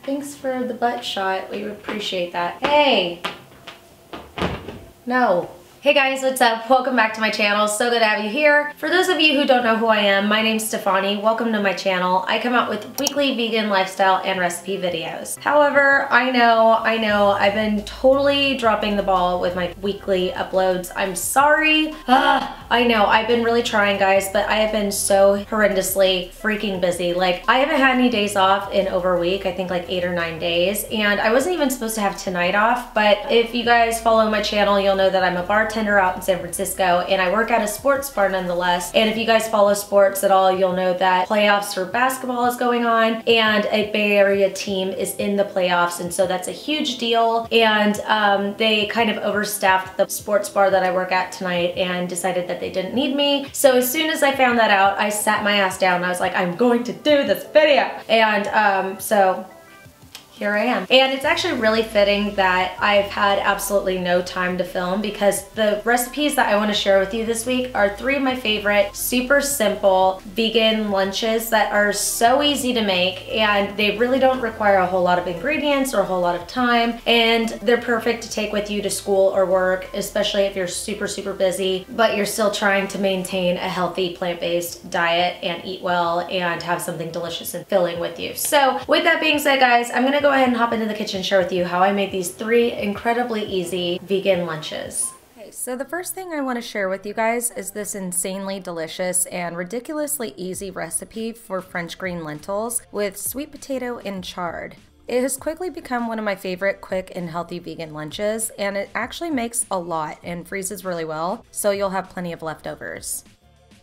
Thanks for the butt shot. We appreciate that. Hey! No. Hey guys, what's up? Welcome back to my channel. So good to have you here. For those of you who don't know who I am, my name's Stefani. Welcome to my channel. I come out with weekly vegan lifestyle and recipe videos. However, I know, I've been totally dropping the ball with my weekly uploads. I'm sorry. I know, I've been really trying, guys, but I have been so horrendously freaking busy. Like, I haven't had any days off in over a week. I think like 8 or 9 days, and I wasn't even supposed to have tonight off, but if you guys follow my channel, you'll know that I'm a bartender out in San Francisco, and I work at a sports bar nonetheless. And if you guys follow sports at all, you'll know that playoffs for basketball is going on, and a Bay Area team is in the playoffs, and so that's a huge deal. And they kind of overstaffed the sports bar that I work at tonight and decided that they didn't need me. So as soon as I found that out, I sat my ass down and I was like, I'm going to do this video. And so here I am. And it's actually really fitting that I've had absolutely no time to film, because the recipes that I want to share with you this week are 3 of my favorite super simple vegan lunches that are so easy to make, and they really don't require a whole lot of ingredients or a whole lot of time, and they're perfect to take with you to school or work, especially if you're super busy but you're still trying to maintain a healthy plant-based diet and eat well and have something delicious and filling with you. So with that being said, guys, I'm gonna go ahead and hop into the kitchen and share with you how I made these 3 incredibly easy vegan lunches. Okay, so the first thing I want to share with you guys is this insanely delicious and ridiculously easy recipe for French green lentils with sweet potato and chard. It has quickly become one of my favorite quick and healthy vegan lunches, and it actually makes a lot and freezes really well, so you'll have plenty of leftovers.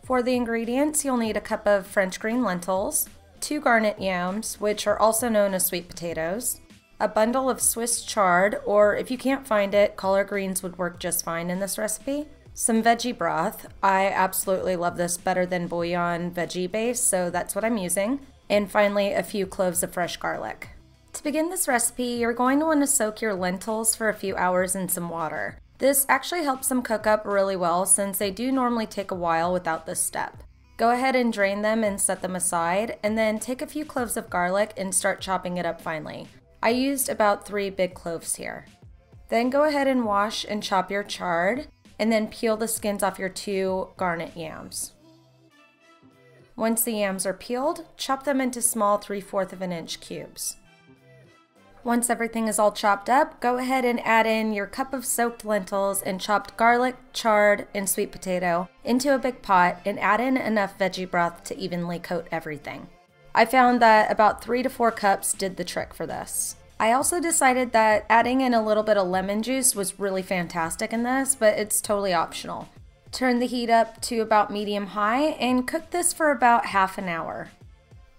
For the ingredients, you'll need a cup of French green lentils, 2 garnet yams, which are also known as sweet potatoes, a bundle of Swiss chard, or if you can't find it, collard greens would work just fine in this recipe, some veggie broth. I absolutely love this, better than bouillon veggie base, so that's what I'm using, and finally a few cloves of fresh garlic. To begin this recipe, you're going to want to soak your lentils for a few hours in some water. This actually helps them cook up really well, since they do normally take a while without this step. Go ahead and drain them and set them aside, and then take a few cloves of garlic and start chopping it up finely. I used about 3 big cloves here. Then go ahead and wash and chop your chard, and then peel the skins off your 2 garnet yams. Once the yams are peeled, chop them into small 3/4 of an inch cubes. Once everything is all chopped up, go ahead and add in your cup of soaked lentils and chopped garlic, chard, and sweet potato into a big pot, and add in enough veggie broth to evenly coat everything. I found that about 3 to 4 cups did the trick for this. I also decided that adding in a little bit of lemon juice was really fantastic in this, but it's totally optional. Turn the heat up to about medium-high and cook this for about half an hour.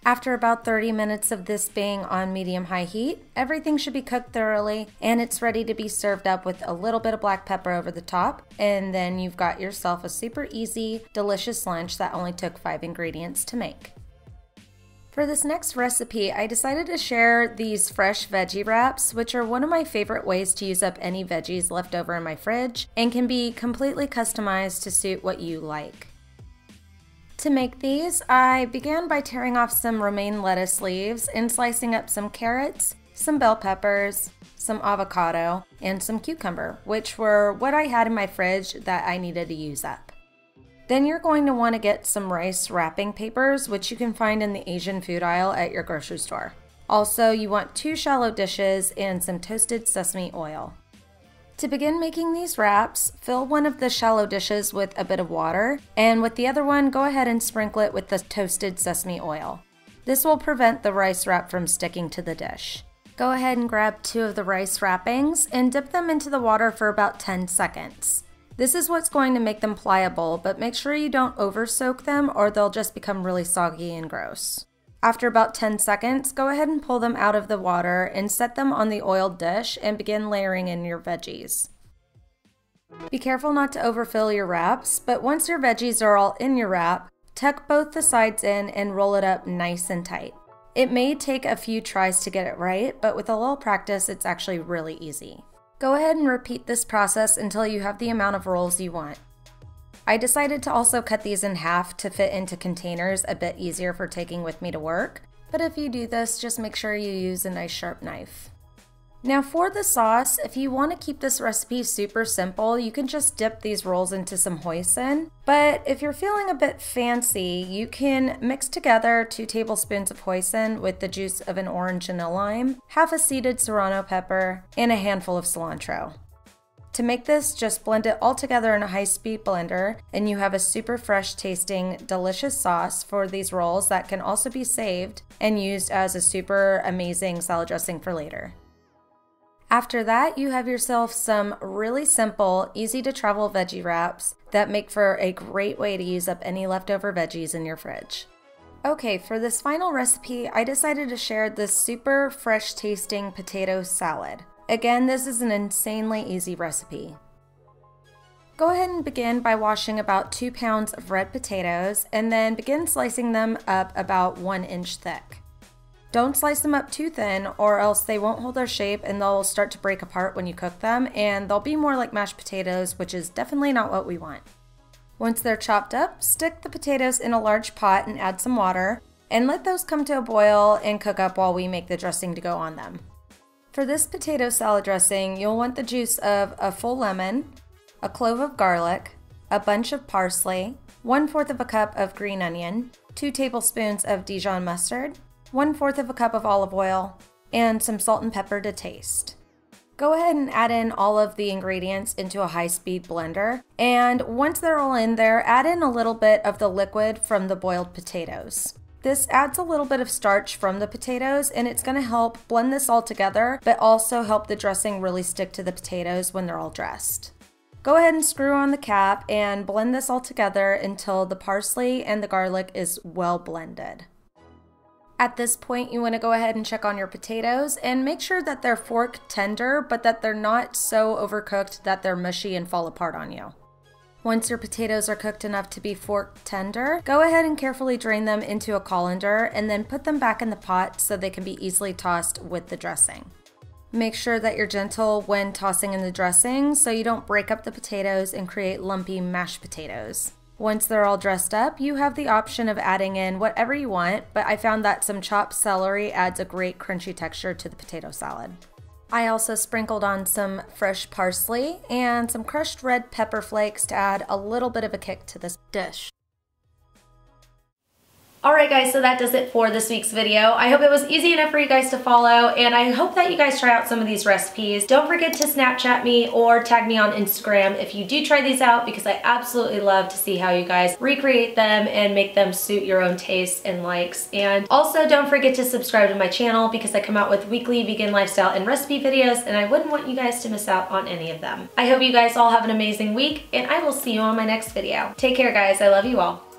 After about 30 minutes of this being on medium-high heat, everything should be cooked thoroughly, and it's ready to be served up with a little bit of black pepper over the top, and then you've got yourself a super easy, delicious lunch that only took 5 ingredients to make. For this next recipe, I decided to share these fresh veggie wraps, which are one of my favorite ways to use up any veggies left over in my fridge, and can be completely customized to suit what you like. To make these, I began by tearing off some romaine lettuce leaves and slicing up some carrots, some bell peppers, some avocado, and some cucumber, which were what I had in my fridge that I needed to use up. Then you're going to want to get some rice wrapping papers, which you can find in the Asian food aisle at your grocery store. Also, you want 2 shallow dishes and some toasted sesame oil. To begin making these wraps, fill one of the shallow dishes with a bit of water, and with the other one, go ahead and sprinkle it with the toasted sesame oil. This will prevent the rice wrap from sticking to the dish. Go ahead and grab 2 of the rice wrappings and dip them into the water for about 10 seconds. This is what's going to make them pliable, but make sure you don't over soak them or they'll just become really soggy and gross. After about 10 seconds, go ahead and pull them out of the water and set them on the oiled dish and begin layering in your veggies. Be careful not to overfill your wraps, but once your veggies are all in your wrap, tuck both the sides in and roll it up nice and tight. It may take a few tries to get it right, but with a little practice, it's actually really easy. Go ahead and repeat this process until you have the amount of rolls you want. I decided to also cut these in half to fit into containers a bit easier for taking with me to work, but if you do this, just make sure you use a nice sharp knife. Now for the sauce, if you want to keep this recipe super simple, you can just dip these rolls into some hoisin. But if you're feeling a bit fancy, you can mix together 2 tablespoons of hoisin with the juice of an orange and a lime, half a seeded serrano pepper, and a handful of cilantro. To make this, just blend it all together in a high-speed blender, and you have a super fresh tasting, delicious sauce for these rolls that can also be saved and used as a super amazing salad dressing for later. After that, you have yourself some really simple, easy to travel veggie wraps that make for a great way to use up any leftover veggies in your fridge. Okay, for this final recipe, I decided to share this super fresh tasting potato salad. Again, this is an insanely easy recipe. Go ahead and begin by washing about 2 pounds of red potatoes and then begin slicing them up about 1 inch thick. Don't slice them up too thin or else they won't hold their shape and they'll start to break apart when you cook them, and they'll be more like mashed potatoes, which is definitely not what we want. Once they're chopped up, stick the potatoes in a large pot and add some water and let those come to a boil and cook up while we make the dressing to go on them. For this potato salad dressing, you'll want the juice of a full lemon, a clove of garlic, a bunch of parsley, 1/4 of a cup of green onion, 2 tablespoons of Dijon mustard, 1/4 of a cup of olive oil, and some salt and pepper to taste. Go ahead and add in all of the ingredients into a high-speed blender, and once they're all in there, add in a little bit of the liquid from the boiled potatoes. This adds a little bit of starch from the potatoes, and it's going to help blend this all together, but also help the dressing really stick to the potatoes when they're all dressed. Go ahead and screw on the cap and blend this all together until the parsley and the garlic is well blended. At this point, you want to go ahead and check on your potatoes and make sure that they're fork tender, but that they're not so overcooked that they're mushy and fall apart on you. Once your potatoes are cooked enough to be fork tender, go ahead and carefully drain them into a colander and then put them back in the pot so they can be easily tossed with the dressing. Make sure that you're gentle when tossing in the dressing so you don't break up the potatoes and create lumpy mashed potatoes. Once they're all dressed up, you have the option of adding in whatever you want, but I found that some chopped celery adds a great crunchy texture to the potato salad. I also sprinkled on some fresh parsley and some crushed red pepper flakes to add a little bit of a kick to this dish. Alright guys, so that does it for this week's video. I hope it was easy enough for you guys to follow, and I hope that you guys try out some of these recipes. Don't forget to Snapchat me or tag me on Instagram if you do try these out, because I absolutely love to see how you guys recreate them and make them suit your own tastes and likes. And also don't forget to subscribe to my channel because I come out with weekly vegan lifestyle and recipe videos, and I wouldn't want you guys to miss out on any of them. I hope you guys all have an amazing week, and I will see you on my next video. Take care guys, I love you all.